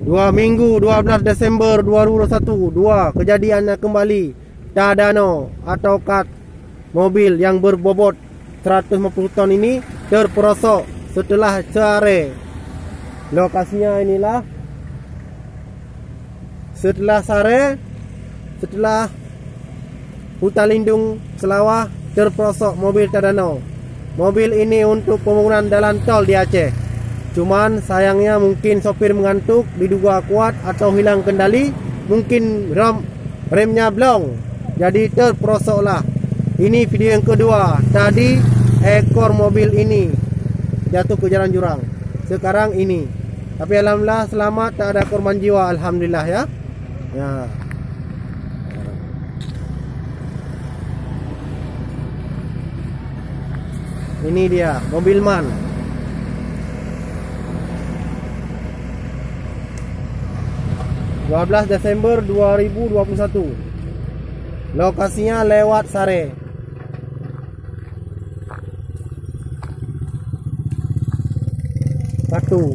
2 minggu 12 Desember 2021. Dua kejadiannya kembali. Tadano atau kat mobil yang berbobot 150 ton ini terperosok setelah sehari. Lokasinya inilah. Setelah hutan lindung Selawah terperosok mobil Tadano. Mobil ini untuk pembangunan jalan tol di Aceh. Cuman sayangnya mungkin sopir mengantuk, diduga kuat atau hilang kendali, mungkin remnya blong, jadi terperosoklah. Ini video yang kedua. Tadi ekor mobil ini jatuh ke jalan jurang. Sekarang ini. Tapi alhamdulillah selamat, tak ada korban jiwa, alhamdulillah ya. Ya. Ini dia mobil MAN. (12 Desember 2021). Lokasinya lewat Sare. Satu.